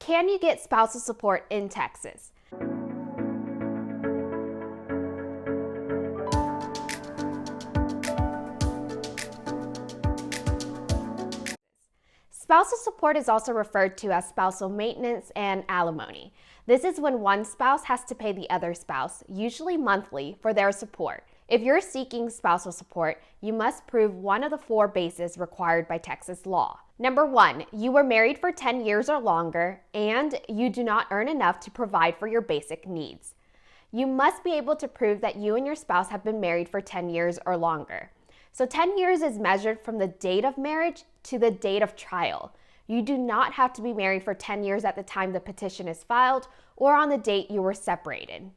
can you get spousal support in Texas? Spousal support is also referred to as spousal maintenance and alimony. This is when one spouse has to pay the other spouse, usually monthly, for their support. If you're seeking spousal support, you must prove one of the 4 bases required by Texas law. Number 1, you were married for 10 years or longer, and you do not earn enough to provide for your basic needs. You must be able to prove that you and your spouse have been married for 10 years or longer. So 10 years is measured from the date of marriage to the date of trial. You do not have to be married for 10 years at the time the petition is filed or on the date you were separated.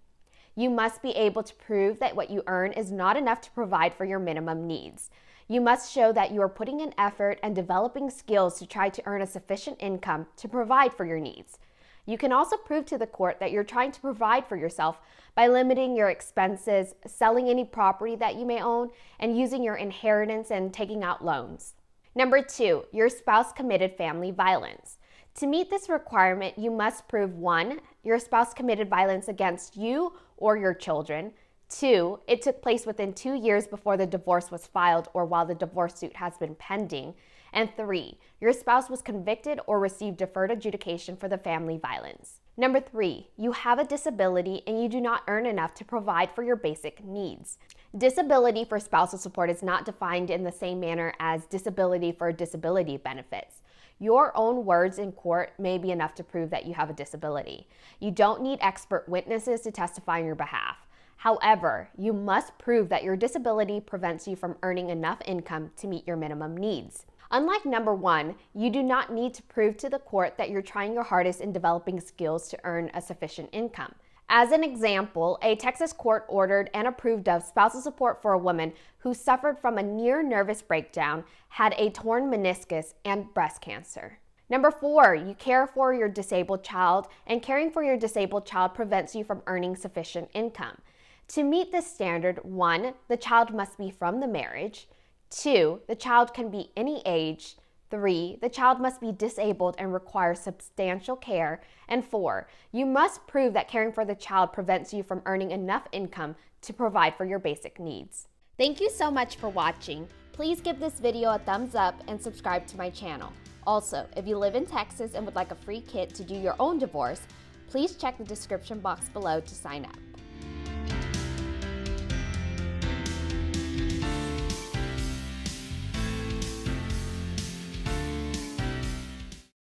You must be able to prove that what you earn is not enough to provide for your minimum needs. You must show that you are putting in effort and developing skills to try to earn a sufficient income to provide for your needs. You can also prove to the court that you're trying to provide for yourself by limiting your expenses, selling any property that you may own, and using your inheritance and taking out loans. Number 2, your spouse committed family violence. To meet this requirement, you must prove 1, your spouse committed violence against you or your children. 2, it took place within 2 years before the divorce was filed or while the divorce suit has been pending. And 3, your spouse was convicted or received deferred adjudication for the family violence. Number 3, you have a disability and you do not earn enough to provide for your basic needs. Disability for spousal support is not defined in the same manner as disability for disability benefits. Your own words in court may be enough to prove that you have a disability. You don't need expert witnesses to testify on your behalf. However, you must prove that your disability prevents you from earning enough income to meet your minimum needs. Unlike number 1, you do not need to prove to the court that you're trying your hardest in developing skills to earn a sufficient income. As an example, a Texas court ordered and approved of spousal support for a woman who suffered from a near nervous breakdown, had a torn meniscus, and breast cancer. Number 4, you care for your disabled child, and caring for your disabled child prevents you from earning sufficient income. To meet this standard, 1, the child must be from the marriage. 2, the child can be any age. 3, the child must be disabled and require substantial care. And 4, you must prove that caring for the child prevents you from earning enough income to provide for your basic needs. Thank you so much for watching. Please give this video a thumbs up and subscribe to my channel. Also, if you live in Texas and would like a free kit to do your own divorce, please check the description box below to sign up.